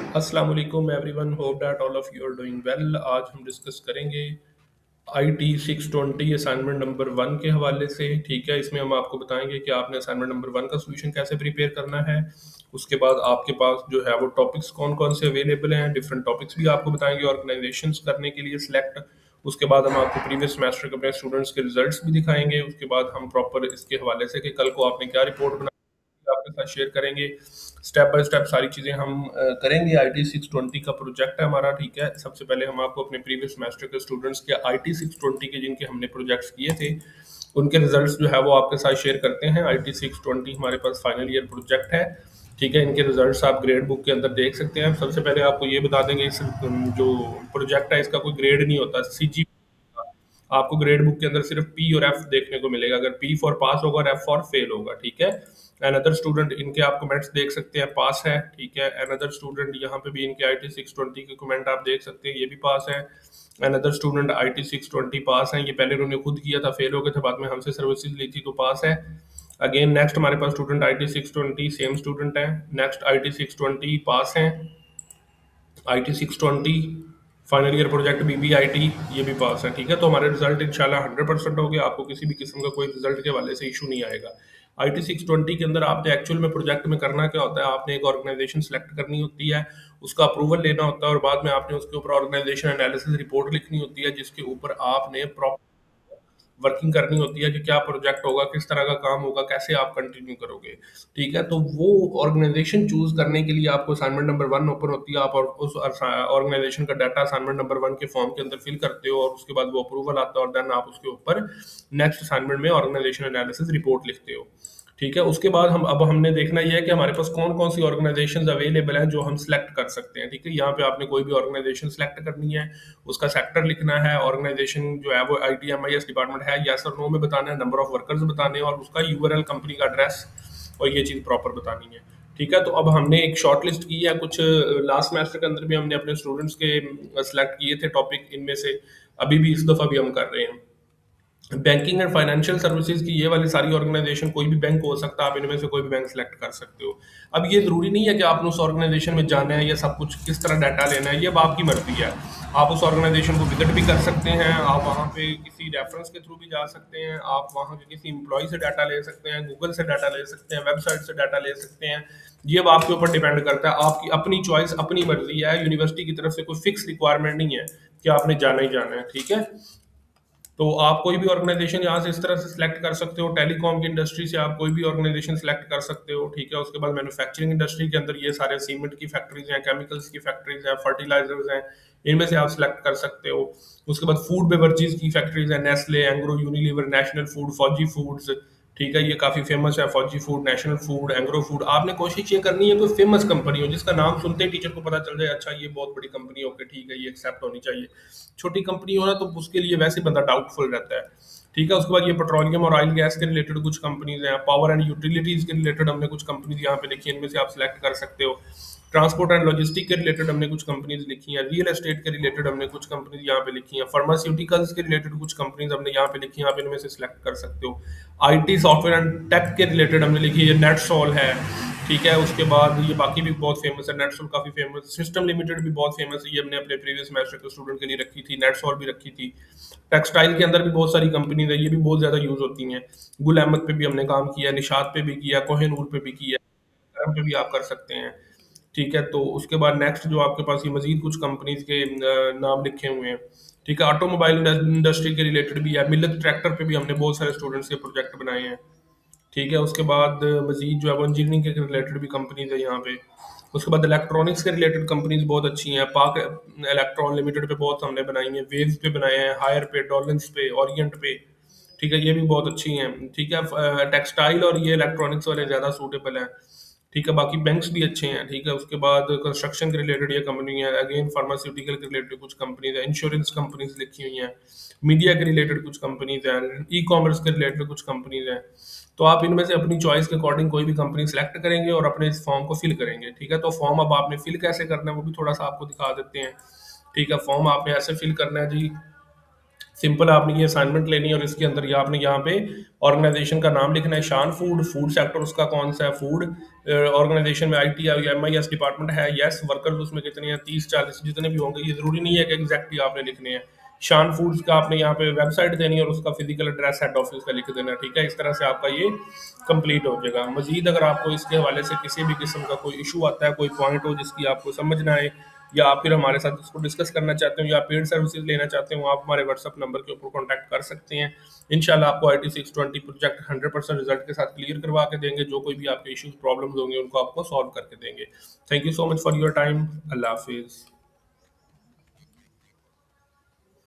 अस्सलाम वालेकुम everyone, hope that all of you are doing well. आज हम डिस्कस करेंगे आईटी 620 असाइनमेंट नंबर 1 के हवाले से। ठीक है, इसमें हम आपको बताएंगे कि आपने असाइनमेंट नंबर 1 का सॉल्यूशन कैसे प्रिपेयर करना है। उसके बाद आपके पास जो है वो टॉपिक्स कौन कौन से अवेलेबल हैं, डिफरेंट टॉपिक्स भी आपको बताएंगे ऑर्गेनाइजेशंस करने के लिए सिलेक्ट। उसके बाद हम आपको प्रीवियस सेमेस्टर के अपने स्टूडेंट्स के रिजल्ट्स भी दिखाएंगे। उसके बाद हम प्रॉपर इसके हवाले से कि कल को आपने क्या रिपोर्ट आपके साथ शेयर करेंगे। स्टेप बाय स्टेप सारी चीज़ें हम करेंगे। आईटी 620 का प्रोजेक्ट है हमारा। ठीक है, सबसे पहले हम आपको अपने प्रीवियस सेमेस्टर के स्टूडेंट्स के आईटी 620 के जिनके हमने प्रोजेक्ट्स किए थे उनके रिजल्ट्स जो है वो आपके साथ शेयर करते हैं। आईटी 620 हमारे पास फाइनल ईयर प्रोजेक्ट है। ठीक है, इनके रिजल्ट्स आप ग्रेड बुक के अंदर देख सकते हैं। सबसे पहले आपको ये बता देंगे इस जो प्रोजेक्ट है इसका कोई ग्रेड नहीं होता, सीजी। आपको ग्रेड बुक के अंदर सिर्फ पी और एफ देखने को मिलेगा। अगर पी फॉर पास होगा और एफ फॉर फेल होगा। ठीक है, अनदर स्टूडेंट इनके आप कमेंट्स देख सकते हैं, पास है। ठीक है, अनदर स्टूडेंट यहाँ पे भी इनके आईटी 620 के कमेंट आप देख सकते हैं, ये भी पास है। अनदर स्टूडेंट आईटी 620 पास है। ये पहले उन्होंने खुद किया था, फेल हो गए थे, बाद में हमसे सर्विसेज ली थी तो पास है। अगेन नेक्स्ट हमारे पास स्टूडेंट आईटी 620 सेम स्टूडेंट है। नेक्स्ट आईटी 620 पास है। आईटी 620 फाइनल ईयर प्रोजेक्ट बीबीआईटी ये भी पास है। ठीक है, तो हमारे रिजल्ट इंशाल्लाह 100% हो गया। आपको किसी भी किस्म का कोई रिजल्ट के हवाले से इशू नहीं आएगा। आईटी 620 के अंदर आपने एक्चुअल में प्रोजेक्ट में करना क्या होता है, आपने एक ऑर्गेनाइजेशन सेलेक्ट करनी होती है, उसका अप्रूवल लेना होता है और बाद में आपने उसके ऊपर ऑर्गेनाइजेशन एनालिसिस रिपोर्ट लिखनी होती है जिसके ऊपर आपने प्रॉपर वर्किंग करनी होती है कि क्या प्रोजेक्ट होगा, किस तरह का काम होगा, कैसे आप कंटिन्यू करोगे। ठीक है, तो वो ऑर्गेनाइजेशन चूज करने के लिए आपको असाइनमेंट नंबर 1 ओपन होती है। आप और उस ऑर्गेनाइजेशन का डाटा असाइनमेंट नंबर 1 के फॉर्म के अंदर फिल करते हो और उसके बाद वो अप्रूवल आता है और देन आप उसके ऊपर नेक्स्ट असाइनमेंट में ऑर्गेनाइजेशन एनालिसिस रिपोर्ट लिखते हो। ठीक है, उसके बाद अब हमने देखना यह है कि हमारे पास कौन कौन सी ऑर्गेनाइजेशंस अवेलेबल हैं जो हम सिलेक्ट कर सकते हैं। ठीक है, यहाँ पे आपने कोई भी ऑर्गेनाइजेशन सिलेक्ट करनी है, उसका सेक्टर लिखना है, ऑर्गेनाइजेशन जो है वो आईटीएमआईएस डिपार्टमेंट है यस और नो में बताना है, नंबर ऑफ वर्कर्स बताने हैं और उसका यूआरएल कंपनी का एड्रेस और ये चीज़ प्रॉपर बतानी है। ठीक है, तो अब हमने एक शॉर्ट लिस्ट की है, कुछ लास्ट सेमेस्टर के अंदर भी हमने अपने स्टूडेंट्स के सिलेक्ट किए थे टॉपिक, इनमें से अभी भी इस दफ़ा भी हम कर रहे हैं। बैंकिंग एंड फाइनेंशियल सर्विसेज की ये वाली सारी ऑर्गेनाइजेशन, कोई भी बैंक हो सकता है, आप इनमें से कोई भी बैंक सेलेक्ट कर सकते हो। अब ये ज़रूरी नहीं है कि आपने उस ऑर्गेनाइजेशन में जाना है या सब कुछ किस तरह डाटा लेना है, ये अब आपकी मर्जी है। आप उस ऑर्गेनाइजेशन को विजिट भी कर सकते हैं, आप वहाँ पे किसी रेफरेंस के थ्रू भी जा सकते हैं, आप वहाँ के किसी एम्प्लॉय से डाटा ले सकते हैं, गूगल से डाटा ले सकते हैं, वेबसाइट से डाटा ले सकते हैं। ये अब आपके ऊपर डिपेंड करता है, आपकी अपनी चॉइस, अपनी मर्जी है। यूनिवर्सिटी की तरफ से कोई फिक्स रिक्वायरमेंट नहीं है कि आपने जाना ही जाना है। ठीक है, तो आप कोई भी ऑर्गेनाइजेशन यहाँ से इस तरह से सिलेक्ट कर सकते हो। टेलीकॉम की इंडस्ट्री से आप कोई भी ऑर्गेनाइजेशन सिलेक्ट कर सकते हो। ठीक है, उसके बाद मैन्युफैक्चरिंग इंडस्ट्री के अंदर ये सारे सीमेंट की फैक्ट्रीज हैं, केमिकल्स की फैक्ट्रीज हैं, फर्टिलाइजर्स हैं, इनमें से आप सिलेक्ट कर सकते हो। उसके बाद फूड बेवरेजेस की फैक्ट्रीज हैं, Nestle, Engro, Unilever, national food, फौजी फूड्स। ठीक है, ये काफ़ी फेमस है, फौजी food, national food, Engro food. आपने कोशिश ये करनी है कोई फेमस कंपनी हो जिसका नाम सुनते ही टीचर को पता चल जाए, अच्छा ये बहुत बड़ी कंपनी, ओके ठीक है, ये एक्सेप्ट होनी चाहिए। छोटी कंपनी हो ना तो उसके लिए वैसे बंदा डाउटफुल रहता है। ठीक है, उसके बाद ये पेट्रोलियम और ऑयल गैस के रिलेटेड कुछ कंपनीज हैं, पावर एंड यूटिलिटीज के रिलेटेड हमने कुछ कंपनीज यहाँ पे लिखी है, इनमें से आप सिलेक्ट कर सकते हो। ट्रांसपोर्ट एंड लॉजिस्टिक के रिलेटेड हमने कुछ कंपनीज लिखी हैं, रियल एस्टेट के रिलेटेड हमने कुछ कंपनीज यहाँ पे लिखी हैं, फार्मास्यूटिकल्स के रिलेटेड कुछ कंपनीज हमने यहाँ पे लिखी हैं, आप इनमें से सिलेक्ट कर सकते हो। आईटी सॉफ्टवेयर एंड टेक के रिलेटेड हमने लिखी है, नेटसोल है। ठीक है, उसके बाद ये बाकी भी बहुत फेमस है, नेटसोल काफ़ी फेमस, सिस्टम लिमिटेड भी बहुत फेमस है, ये हमने अपने प्रीवियस सेमेस्टर के स्टूडेंट के लिए रखी थी, नेटसोल भी रखी थी। टेक्सटाइल के अंदर भी बहुत सारी कंपनीज है, ये भी बहुत ज़्यादा यूज़ होती हैं। गुल अहमद पे भी हमने काम किया, निशात पे भी किया, कोहिनूर पे भी किया, करम पे भी आप कर सकते हैं। ठीक है, तो उसके बाद नेक्स्ट जो आपके पास ये मजीद कुछ कंपनीज के नाम लिखे हुए हैं। ठीक है, ऑटोमोबाइल इंडस्ट्री के रिलेटेड भी है, मिलत ट्रैक्टर पे भी हमने बहुत सारे स्टूडेंट्स के प्रोजेक्ट बनाए हैं। ठीक है, उसके बाद मजीद जो है वो इंजीनियरिंग के रिलेटेड भी कंपनीज है यहाँ पे। उसके बाद इलेक्ट्रॉनिक्स के रिलेटेड कंपनीज बहुत अच्छी हैं, पाक इलेक्ट्रॉन लिमिटेड पे बहुत हमने बनाई हैं, वेव्स पे बनाए हैं, हायर पे, डॉलेंस पे, ओरिएंट पे। ठीक है, ये भी बहुत अच्छी हैं। ठीक है, टेक्सटाइल और ये इलेक्ट्रॉनिक्स वाले ज़्यादा सूटेबल हैं। ठीक है, बाकी बैंक्स भी अच्छे हैं। ठीक है, उसके बाद कंस्ट्रक्शन के रिलेटेड ये कंपनी है, अगेन फार्मास्यूटिकल के रिलेटेड कुछ कंपनीज है, इंश्योरेंस कंपनीज लिखी हुई हैं, मीडिया के रिलेटेड कुछ कंपनीज हैं, ई कॉमर्स के रिलेटेड कुछ कंपनीज हैं। तो आप इनमें से अपनी चॉइस के अकॉर्डिंग कोई भी कंपनी सेलेक्ट करेंगे और अपने इस फॉर्म को फिल करेंगे। ठीक है, तो फॉर्म अब आपने फिल कैसे करना है वो भी थोड़ा सा आपको दिखा देते हैं। ठीक है, फॉर्म आपने ऐसे फिल करना है जी। सिंपल आपने ये असाइनमेंट लेनी है और इसके अंदर ये आपने यहाँ पे ऑर्गेनाइजेशन का नाम लिखना है, शान फूड, फूड सेक्टर उसका कौन सा है, फूड ऑर्गेनाइजेशन में आईटी या एमआईएस डिपार्टमेंट है, यस, वर्कर्स उसमें कितने हैं, 30 40 जितने भी होंगे, ये जरूरी नहीं है कि एग्जैक्टली आपने लिखने हैं। शान फूड्स का आपने यहाँ पे वेबसाइट देनी है और उसका फिजिकल एड्रेस हेड ऑफिस का लिख देना है, ठीक है। इस तरह से आपका ये कंप्लीट हो जाएगा। मजीद अगर आपको इसके हवाले से किसी भी किस्म का कोई इशू आता है, कोई पॉइंट हो जिसकी आपको समझ ना आए, या आप फिर हमारे साथ इसको डिस्कस करना चाहते हो या पेड सर्विसेज लेना चाहते हो, आप हमारे व्हाट्सअप नंबर के ऊपर कॉन्टैक्ट कर सकते हैं। इंशाल्लाह आपको IT 620 प्रोजेक्ट 100% रिजल्ट के साथ क्लियर करवा के देंगे। जो कोई भी आपके इश्यूज प्रॉब्लम्स होंगे उनको आपको सॉल्व करके देंगे। Thank you so much for your time. अल्लाह हाफिज़।